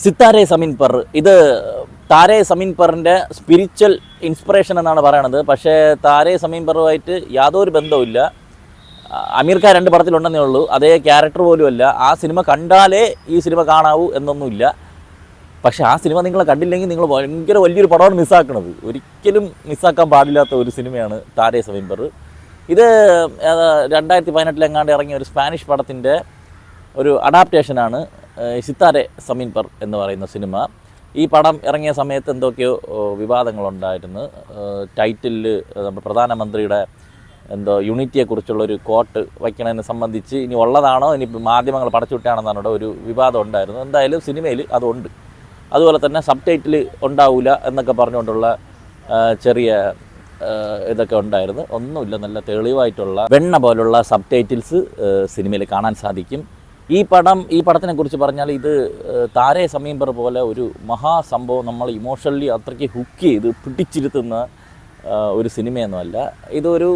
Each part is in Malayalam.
സിത്താരെ സമീൻ പർ ഇത് താരെ സമീൻ പറിൻ്റെ സ്പിരിച്വൽ ഇൻസ്പിറേഷൻ എന്നാണ് പറയണത്. പക്ഷേ താരെ സമീൻ പറുമായിട്ട് യാതൊരു ബന്ധവുമില്ല. അമീർ ഖാൻ 2 പടത്തിലുണ്ടെന്നേ ഉള്ളൂ. അതേ ക്യാരക്ടർ പോലുമല്ല. ആ സിനിമ കണ്ടാലേ ഈ സിനിമ കാണാവൂ എന്നൊന്നുമില്ല. പക്ഷേ ആ സിനിമ നിങ്ങൾ കണ്ടില്ലെങ്കിൽ നിങ്ങൾ ഭയങ്കര വലിയൊരു പടമാണ് മിസ്സാക്കണത്. ഒരിക്കലും മിസ്സാക്കാൻ പാടില്ലാത്ത ഒരു സിനിമയാണ് താരെ സമീൻ പർ. ഇത് 2018 എങ്ങാണ്ട് ഇറങ്ങിയ ഒരു സ്പാനിഷ് പടത്തിൻ്റെ ഒരു അഡാപ്റ്റേഷനാണ് സിത്താരെ സമീൻ പർ എന്ന് പറയുന്ന സിനിമ. ഈ പടം ഇറങ്ങിയ സമയത്ത് എന്തൊക്കെയോ വിവാദങ്ങളുണ്ടായിരുന്നു. ടൈറ്റിലിൽ നമ്മുടെ പ്രധാനമന്ത്രിയുടെ യൂണിറ്റിയെക്കുറിച്ചുള്ളൊരു കോട്ട് വയ്ക്കണതിനെ സംബന്ധിച്ച് ഇനി ഉള്ളതാണോ ഇനി മാധ്യമങ്ങൾ പടച്ചുവിട്ടാണെന്നാണ് ഒരു വിവാദം ഉണ്ടായിരുന്നു. എന്തായാലും സിനിമയിൽ അതുണ്ട്. അതുപോലെ തന്നെ സബ് ടൈറ്റിൽ ഉണ്ടാവില്ല എന്നൊക്കെ പറഞ്ഞുകൊണ്ടുള്ള ചെറിയ ഇതൊക്കെ ഉണ്ടായിരുന്നു. ഒന്നുമില്ല, നല്ല തെളിവായിട്ടുള്ള വെണ്ണ പോലുള്ള സബ് ടൈറ്റിൽസ് സിനിമയിൽ കാണാൻ സാധിക്കും. ഈ പടത്തിനെ കുറിച്ച് പറഞ്ഞാൽ ഇത് താരെ സമീൻ പർ പോലെ ഒരു മഹാസംഭവം നമ്മൾ ഇമോഷണലി അത്രയ്ക്ക് ഹുക്ക് ചെയ്ത് പിടിച്ചിരുത്തുന്ന ഒരു സിനിമയൊന്നുമല്ല. ഇതൊരു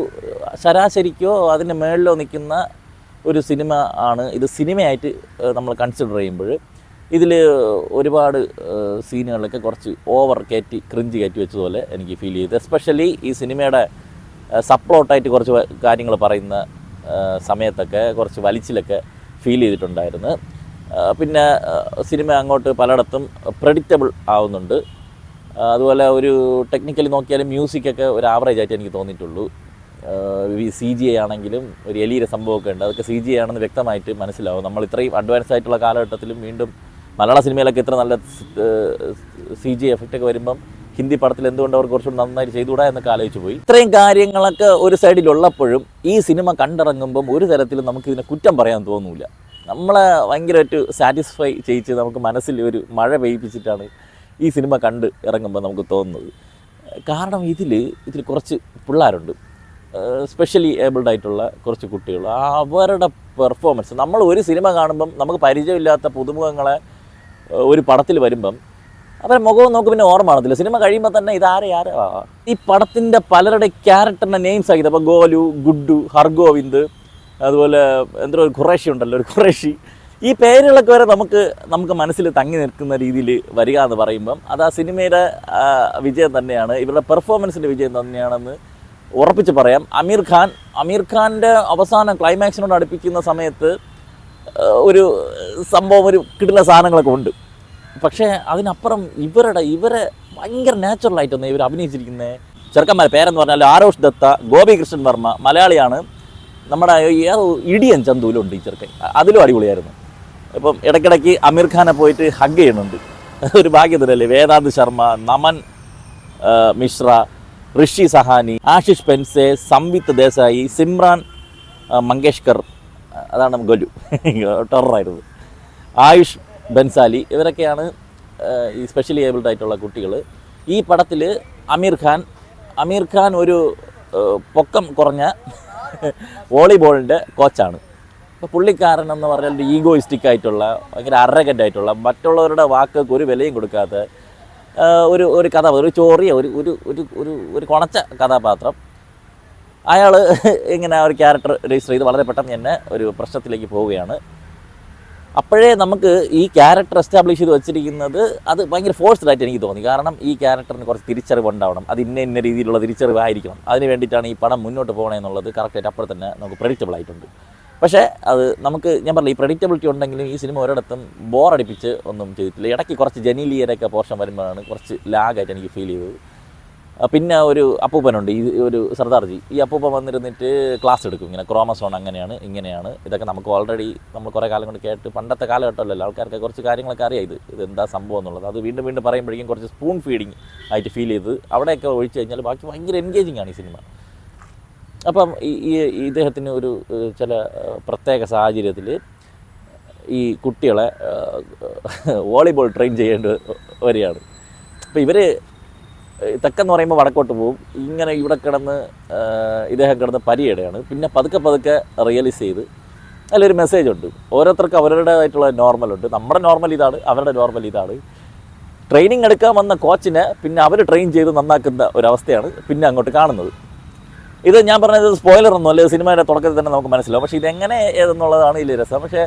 ശരാശരിക്കോ അതിൻ്റെ മേളിലോ നിൽക്കുന്ന ഒരു സിനിമ ആണ്. ഇത് സിനിമയായിട്ട് നമ്മൾ കൺസിഡർ ചെയ്യുമ്പോൾ ഇതിൽ ഒരുപാട് സീനുകളിലൊക്കെ കുറച്ച് ഓവർ ക്രിഞ്ച് കയറ്റി വെച്ചതുപോലെ എനിക്ക് ഫീൽ ചെയ്തു. എസ്പെഷ്യലി ഈ സിനിമയുടെ സപ്ലോട്ടായിട്ട് കുറച്ച് കാര്യങ്ങൾ പറയുന്ന സമയത്തൊക്കെ കുറച്ച് വലിച്ചിലൊക്കെ ഫീൽ ചെയ്തിട്ടുണ്ടായിരുന്നു. പിന്നെ സിനിമ അങ്ങോട്ട് പലയിടത്തും പ്രെഡിക്റ്റബിൾ ആവുന്നുണ്ട്. അതുപോലെ ഒരു ടെക്നിക്കലി നോക്കിയാലും മ്യൂസിക്കൊക്കെ ഒരു ആവറേജ് ആയിട്ട് എനിക്ക് തോന്നിയിട്ടുള്ളൂ. ഈ CGI ആണെങ്കിലും ഒരു എലിയുടെ സംഭവമൊക്കെ ഉണ്ട്. അതൊക്കെ CGI ആണെന്ന് വ്യക്തമായിട്ട് മനസ്സിലാവും. നമ്മൾ ഇത്രയും അഡ്വാൻസ് ആയിട്ടുള്ള കാലഘട്ടത്തിലും വീണ്ടും മലയാള സിനിമയിലൊക്കെ ഇത്ര നല്ല CGI എഫക്റ്റൊക്കെ വരുമ്പം ഹിന്ദി പടത്തിൽ എന്തുകൊണ്ട് അവർ കുറച്ചുകൂടി നന്നായിട്ട് ചെയ്തുകൂടാ എന്നൊക്കെ ആലോചിച്ച് പോയി. ഇത്രയും കാര്യങ്ങളൊക്കെ ഒരു സൈഡിലുള്ളപ്പോഴും ഈ സിനിമ കണ്ടിറങ്ങുമ്പം ഒരു തരത്തിലും നമുക്കിതിനെ കുറ്റം പറയാൻ തോന്നില്ല. നമ്മളെ ഭയങ്കരമായിട്ട് സാറ്റിസ്ഫൈ ചെയ്യിച്ച് നമുക്ക് മനസ്സിൽ ഒരു മഴ പെയ്യിപ്പിച്ചിട്ടാണ് ഈ സിനിമ കണ്ട് ഇറങ്ങുമ്പോൾ നമുക്ക് തോന്നുന്നത്. കാരണം ഇതിൽ കുറച്ച് പിള്ളേരുണ്ട്, സ്പെഷ്യലി ഏബിൾഡ് ആയിട്ടുള്ള കുറച്ച് കുട്ടികൾ. അവരുടെ പെർഫോമൻസ്, നമ്മൾ ഒരു സിനിമ കാണുമ്പം നമുക്ക് പരിചയമില്ലാത്ത പുതുമുഖങ്ങളെ ഒരു പടത്തിൽ വരുമ്പം അവരെ മുഖവും നോക്ക് പിന്നെ ഓർമ്മ കാണത്തില്ല. സിനിമ കഴിയുമ്പോൾ തന്നെ ഇതാരെ ഈ പടത്തിൻ്റെ പലരുടെ ക്യാരക്ടറിൻ്റെ നെയിംസ് ആക്കിയത്. അപ്പോൾ ഗോലു, ഗുഡ്ഡു, ഹർഗോവിന്ദ്, അതുപോലെ ഒരു ഖുറേഷി ഉണ്ടല്ലോ, ഒരു ഖുറേഷി. ഈ പേരുകളൊക്കെ വരെ നമുക്ക് മനസ്സിൽ തങ്ങി നിൽക്കുന്ന രീതിയിൽ വരിക എന്ന് പറയുമ്പം അത് ആ സിനിമയുടെ വിജയം തന്നെയാണ്, ഇവരുടെ പെർഫോമൻസിൻ്റെ വിജയം തന്നെയാണെന്ന് ഉറപ്പിച്ച് പറയാം. അമീർ ഖാൻ്റെ അവസാനം ക്ലൈമാക്സിനോട് അടുപ്പിക്കുന്ന സമയത്ത് ഒരു സംഭവം, ഒരു കിട്ടുന്ന സാധനങ്ങളൊക്കെ ഉണ്ട്. പക്ഷേ അതിനപ്പുറം ഇവരെ ഭയങ്കര നാച്ചുറലായിട്ടൊന്ന് ഇവർ അഭിനയിച്ചിരിക്കുന്നത്. ചെറുക്കന്മാരെ പേരെന്ന് പറഞ്ഞാൽ ആരോഷ് ദത്ത, ഗോപി കൃഷ്ണൻ വർമ്മ, മലയാളിയാണ്. നമ്മുടെ ഇടിയൻ ചന്തുവിലുണ്ട് ഈ ചെറുക്കൻ, അതിലും അടിപൊളിയായിരുന്നു. ഇപ്പം ഇടയ്ക്കിടയ്ക്ക് അമീർ ഖാനെ പോയിട്ട് ഹഗ് ചെയ്യുന്നുണ്ട്, ഒരു ഭാഗ്യത്തിലല്ലേ. വേദാന്ത് ശർമ്മ, നമൻ മിശ്ര, ഋഷി സഹാനി, ആശിഷ് പെൻസെ, സംവിത്ത് ദേശായി, സിമ്രാൻ മങ്കേഷ്കർ, അതാണ് ഗോലു, ടെററായിരുന്നു, ആയുഷ് ബൻസാലി, ഇവരൊക്കെയാണ് ഈ സ്പെഷ്യലി ഏബിൾഡ് ആയിട്ടുള്ള കുട്ടികൾ. ഈ പടത്തിൽ അമീർ ഖാൻ ഒരു പൊക്കം കുറഞ്ഞ വോളിബോളിൻ്റെ കോച്ചാണ്. അപ്പോൾ പുള്ളിക്കാരൻ എന്ന് പറഞ്ഞാൽ ഈഗോയിസ്റ്റിക് ആയിട്ടുള്ള, ഭയങ്കര അറഗൻ്റ് ആയിട്ടുള്ള, മറ്റുള്ളവരുടെ വാക്കുകൾക്ക് ഒരു വിലയും കൊടുക്കാത്ത ഒരു ഒരു ചോറിയ ഒരു കുണച്ച കഥാപാത്രം. അയാൾ ഇങ്ങനെ ഒരു ക്യാരക്ടർ രജിസ്റ്റർ ചെയ്ത് വളരെ പെട്ടെന്ന് തന്നെ ഒരു പ്രശ്നത്തിലേക്ക് പോവുകയാണ്. അപ്പോഴേ നമുക്ക് ഈ ക്യാരക്ടർ എസ്റ്റാബ്ലിഷ് ചെയ്ത് വെച്ചിരിക്കുന്നത് അത് ഭയങ്കര ഫോഴ്സ്ഡ് ആയിട്ട് എനിക്ക് തോന്നി. കാരണം ഈ ക്യാരക്ടറിന് കുറച്ച് തിരിച്ചറിവ് ഉണ്ടാവണം, അത് ഇന്ന രീതിയിലുള്ള തിരിച്ചറിവായിരിക്കണം. അതിന് വേണ്ടിയിട്ടാണ് ഈ പടം മുന്നോട്ട് പോകണമെന്നുള്ളത് കറക്റ്റായിട്ട് അപ്പോൾ തന്നെ നമുക്ക് പ്രെഡിക്റ്റബിൾ ആയിട്ടുണ്ട്. പക്ഷേ അത് നമുക്ക്, ഞാൻ പറഞ്ഞില്ല, ഈ പ്രെഡിക്റ്റബിലിറ്റി ഉണ്ടെങ്കിലും ഈ സിനിമ ഒരിടത്തും ബോറടിപ്പിച്ച് ഒന്നും ചെയ്തിട്ടില്ല. ഇടയ്ക്ക് കുറച്ച് ജനീലിയരൊക്കെ പോർഷൻ വരുമ്പോഴാണ് കുറച്ച് ലാഗായിട്ട് എനിക്ക് ഫീൽ ചെയ്തത്. പിന്നെ ഒരു അപ്പൂപ്പനുണ്ട്, ഈ ഒരു സർദാർജി. ഈ അപ്പൂപ്പൻ വന്നിരുന്നിട്ട് ക്ലാസ് എടുക്കും, ഇങ്ങനെ ക്രോമസോൺ അങ്ങനെയാണ് ഇങ്ങനെയാണ്. ഇതൊക്കെ നമുക്ക് ഓൾറെഡി നമ്മൾ കുറേ കാലം കൊണ്ട് കേട്ട്, പണ്ടത്തെ കാലഘട്ടമല്ലല്ലോ, ആൾക്കാർക്ക് കുറച്ച് കാര്യങ്ങളൊക്കെ അറിയാം ഇതെന്താ സംഭവം എന്നുള്ളത്. അത് വീണ്ടും വീണ്ടും പറയുമ്പോഴേക്കും കുറച്ച് സ്പൂൺ ഫീഡിങ് ആയിട്ട് ഫീൽ ചെയ്ത് അവിടെയൊക്കെ ഒഴിച്ച് കഴിഞ്ഞാൽ ബാക്കി ഭയങ്കര എൻഗേജിങ് ആണ് ഈ സിനിമ. അപ്പം ഇദ്ദേഹത്തിന് ഒരു ചില പ്രത്യേക സാഹചര്യത്തിൽ ഈ കുട്ടികളെ വോളിബോൾ ട്രെയിൻ ചെയ്യേണ്ടി വരികയാണ്. അപ്പോൾ ഇവർ തെക്കെന്ന് പറയുമ്പോൾ വടക്കോട്ട് പോകും. ഇങ്ങനെ ഇവിടെ ഇദ്ദേഹം കിടന്ന് പരിയിടുകയാണ്. പിന്നെ പതുക്കെ റിയലൈസ് ചെയ്ത് അതിലൊരു മെസ്സേജ് ഉണ്ട്. ഓരോരുത്തർക്ക് അവരുടേതായിട്ടുള്ള നോർമലുണ്ട്. നമ്മുടെ നോർമൽ ഇതാണ്, അവരുടെ നോർമൽ ഇതാണ്. ട്രെയിനിങ് എടുക്കാൻ വന്ന കോച്ചിനെ പിന്നെ അവർ ട്രെയിൻ ചെയ്ത് നന്നാക്കുന്ന ഒരവസ്ഥയാണ് പിന്നെ അങ്ങോട്ട് കാണുന്നത്. ഇത് ഞാൻ പറഞ്ഞത് സ്പോയിലർ ഒന്നും അല്ല, സിനിമയുടെ തുടക്കത്തിൽ തന്നെ നമുക്ക് മനസ്സിലാവും. പക്ഷേ ഇതെങ്ങനെ ഏതെന്നുള്ളതാണ് ഇതിൽ രസം. പക്ഷേ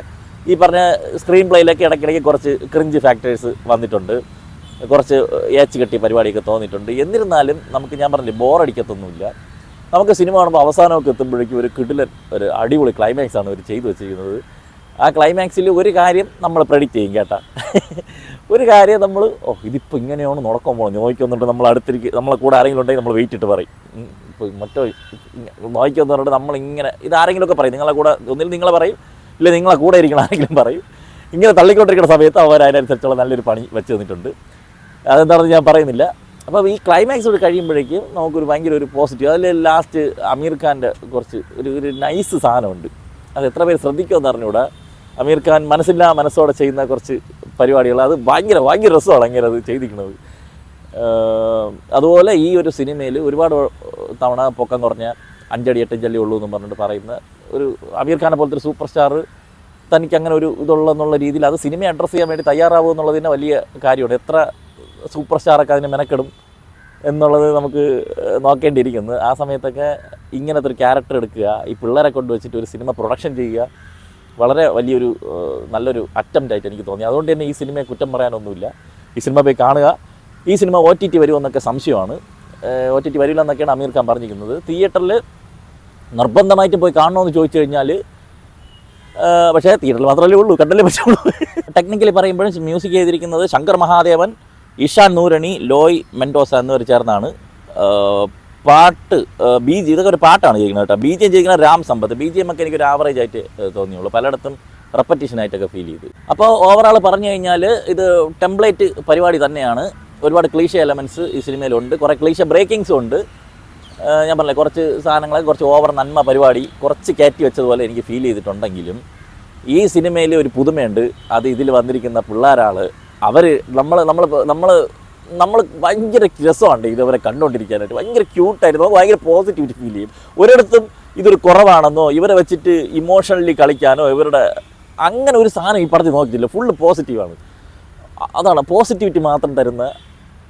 ഈ പറഞ്ഞ സ്ക്രീൻ പ്ലേയിലൊക്കെ ഇടയ്ക്കിടയ്ക്ക് കുറച്ച് ക്രിഞ്ച് ഫാക്ടേഴ്സ് വന്നിട്ടുണ്ട്, കുറച്ച് ഏച്ച് കെട്ടിയ പരിപാടിയൊക്കെ തോന്നിയിട്ടുണ്ട്. എന്നിരുന്നാലും നമുക്ക് ഞാൻ പറഞ്ഞില്ലേ ബോറടിക്കത്തൊന്നുമില്ല. നമുക്ക് സിനിമ കാണുമ്പോൾ അവസാനമൊക്കെ എത്തുമ്പോഴേക്കും ഒരു കിടിലൻ ഒരു അടിപൊളി ക്ലൈമാക്സാണ് അവർ ചെയ്തു വെച്ചിരിക്കുന്നത്. ആ ക്ലൈമാക്സിൽ ഒരു കാര്യം നമ്മൾ പ്രെഡിക്റ്റ് ചെയ്യും കേട്ടാ. ഒരു കാര്യം നമ്മൾ ഇതിപ്പോൾ ഇങ്ങനെയാണ് നടക്കുമ്പോൾ നോക്കിക്കൊന്നിട്ട് നമ്മൾ അടുത്തിരിക്കും, നമ്മളെ കൂടെ ആരെങ്കിലും ഉണ്ടെങ്കിൽ നമ്മൾ വെയിറ്റ് ഇട്ട് പറയും, ഇപ്പോൾ മറ്റോ നോക്കിക്കൊന്നു പറഞ്ഞിട്ട് നമ്മളിങ്ങനെ ഇതാരെങ്കിലുമൊക്കെ പറയും, നിങ്ങളെ കൂടെ ഒന്നിൽ നിങ്ങളെ പറയും, ഇല്ല നിങ്ങളെ കൂടെ ഇരിക്കണം ആരെങ്കിലും പറയും. ഇങ്ങനെ തള്ളിക്കൊണ്ടിരിക്കുന്ന സമയത്ത് അവർ അതിനനുസരിച്ചുള്ള നല്ലൊരു പണി വെച്ച് തന്നിട്ടുണ്ട്. അതെന്താണെന്ന് ഞാൻ പറയുന്നില്ല. അപ്പോൾ ഈ ക്ലൈമാക്സ് കഴിയുമ്പോഴേക്കും നമുക്കൊരു ഭയങ്കര ഒരു പോസിറ്റീവ്. അതിൽ ലാസ്റ്റ് അമീർ ഖാൻ്റെ കുറച്ച് ഒരു നൈസ് സാധനമുണ്ട്. അത് എത്ര പേര് ശ്രദ്ധിക്കുമെന്ന് അറിഞ്ഞൂടാ. അമീർ ഖാൻ മനസ്സില്ലാ മനസ്സോടെ ചെയ്യുന്ന കുറച്ച് പരിപാടികൾ, അത് ഭയങ്കര രസമാണ് അങ്ങനെ അത് ചെയ്തിരിക്കുന്നത്. അതുപോലെ ഈ ഒരു സിനിമയിൽ ഒരുപാട് തവണ പൊക്കം കുറഞ്ഞ 5 അടി 8 ഇഞ്ചല്ലേ ഉള്ളൂ എന്ന് പറഞ്ഞിട്ട് പറയുന്ന ഒരു അമീർ ഖാനെ പോലത്തെ ഒരു സൂപ്പർ സ്റ്റാർ തനിക്ക് അങ്ങനെ ഒരു ഇതുള്ളെന്നുള്ള രീതിയിൽ അത് സിനിമയെ അഡ്രസ്സ് ചെയ്യാൻ വേണ്ടി തയ്യാറാവുക എന്നുള്ളതിന് വലിയ കാര്യമാണ്. എത്ര സൂപ്പർ സ്റ്റാറൊക്കെ അതിന് മെനക്കെടും എന്നുള്ളത് നമുക്ക് നോക്കേണ്ടിയിരിക്കുന്നു. ആ സമയത്തൊക്കെ ഇങ്ങനത്തെ ഒരു ക്യാരക്ടർ എടുക്കുക, ഈ പിള്ളേരെ കൊണ്ട് വെച്ചിട്ട് ഒരു സിനിമ പ്രൊഡക്ഷൻ ചെയ്യുക, വളരെ വലിയൊരു നല്ലൊരു അറ്റംപ്റ്റ് ആയിട്ട് എനിക്ക് തോന്നി. അതുകൊണ്ട് തന്നെ ഈ സിനിമയെ കുറ്റം പറയാനൊന്നുമില്ല. ഈ സിനിമ പോയി കാണുക. ഈ സിനിമ OTT വരുമെന്നൊക്കെ സംശയമാണ്. OTT വരില്ല എന്നൊക്കെയാണ് അമീർ ഖാൻ പറഞ്ഞിരിക്കുന്നത്. തിയേറ്ററിൽ നിർബന്ധമായിട്ട് പോയി കാണണമെന്ന് ചോദിച്ചു കഴിഞ്ഞാൽ, പക്ഷേ തിയേറ്ററിൽ മാത്രമല്ലേ ഉള്ളൂ, കണ്ടല്ലേ പറ്റുള്ളൂ. ടെക്നിക്കലി പറയുമ്പോഴും മ്യൂസിക് ചെയ്തിരിക്കുന്നത് ശങ്കർ മഹാദേവൻ, ഇഷാൻ നൂരണി, ലോയ് മെൻഡോസ എന്നിവർ ചേർന്നാണ്. പാട്ട് ഇതൊക്കെ ഒരു പാട്ടാണ് ചെയ്യുന്നത് കേട്ടോ. BGM ചെയ്യുന്നത് രാം സമ്പത്ത്. BGM ഒക്കെ എനിക്കൊരു ആവറേജ് ആയിട്ട് തോന്നിയുള്ളൂ, പലയിടത്തും റെപ്പറ്റീഷനായിട്ടൊക്കെ ഫീൽ ചെയ്തു. അപ്പോൾ ഓവറാൾ പറഞ്ഞു കഴിഞ്ഞാൽ ഇത് ടെംപ്ലേറ്റ് പരിപാടി തന്നെയാണ്. ഒരുപാട് ക്ലീഷ എലമെൻറ്റ്സ് ഈ സിനിമയിലുണ്ട്, കുറേ ക്ലീഷ ബ്രേക്കിങ്സും ഉണ്ട്. ഞാൻ പറഞ്ഞില്ലേ കുറച്ച് സാധനങ്ങളൊക്കെ കുറച്ച് ഓവർ നന്മ പരിപാടി കുറച്ച് കയറ്റി വെച്ചതുപോലെ എനിക്ക് ഫീൽ ചെയ്തിട്ടുണ്ടെങ്കിലും ഈ സിനിമയിൽ ഒരു പുതുമയുണ്ട്. അത് ഇതിൽ വന്നിരിക്കുന്ന പിള്ളേരാൾ അവർ നമ്മൾ ഭയങ്കര രസമുണ്ട് ഇതവരെ കണ്ടുകൊണ്ടിരിക്കാനായിട്ട്. ഭയങ്കര ക്യൂട്ടായിരുന്നു, ഭയങ്കര പോസിറ്റിവിറ്റി ഫീൽ ചെയ്യും. ഒരിടത്തും ഇതൊരു കുറവാണെന്നോ ഇവരെ വെച്ചിട്ട് ഇമോഷണലി കളിക്കാനോ ഇവരുടെ അങ്ങനെ ഒരു സാധനം ഈ പറഞ്ഞ് നോക്കിയില്ല. ഫുള്ള് പോസിറ്റീവാണ്. അതാണ് പോസിറ്റിവിറ്റി മാത്രം തരുന്ന,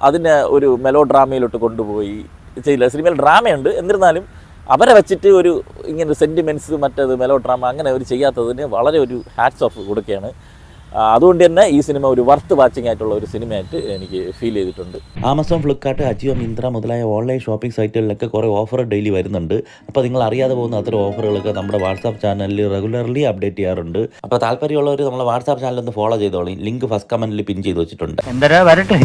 അതിനെ ഒരു മെലോ ഡ്രാമയിലോട്ട് കൊണ്ടുപോയി ചെയ്യില്ല. സിനിമയിൽ ഡ്രാമയുണ്ട്, എന്നിരുന്നാലും അവരെ വെച്ചിട്ട് ഒരു ഇങ്ങനെ സെൻറ്റിമെൻറ്റ്സ് മറ്റേത് മെലോ ഡ്രാമ അങ്ങനെ ഒരു ചെയ്യാത്തതിന് വളരെ ഒരു ഹാറ്റ്സ് ഓഫ് കൊടുക്കുകയാണ്. അതുകൊണ്ട് തന്നെ ഈ സിനിമ ഒരു വർത്ത് വാച്ചിങ് ആയിട്ടുള്ള ഒരു സിനിമയായിട്ട് എനിക്ക് ഫീൽ ചെയ്തിട്ടുണ്ട്. ആമസോൺ, ഫ്ലിപ്കാർട്ട്, അജിയോ, മിന്ത്ര മുതലായ ഓൺലൈൻ ഷോപ്പിംഗ് സൈറ്റുകളിലൊക്കെ കുറേ ഓഫർ ഡെയിലി വരുന്നുണ്ട്. അപ്പോൾ നിങ്ങൾ അറിയാതെ പോകുന്ന അത്തരം ഓഫറുകളൊക്കെ നമ്മുടെ വാട്സാപ്പ് ചാനലിൽ റെഗുലർലി അപ്ഡേറ്റ് ചെയ്യാറുണ്ട്. അപ്പോൾ താല്പര്യമുള്ളവർ നമ്മളെ വാട്സാപ്പ് ചാനൽ ഒന്ന് ഫോളോ ചെയ്തോളി. ലിങ്ക് ഫസ്റ്റ് കമൻറ്റിൽ പിൻ ചെയ്ത് വെച്ചിട്ടുണ്ട്. എന്തരാ വരട്ടെ.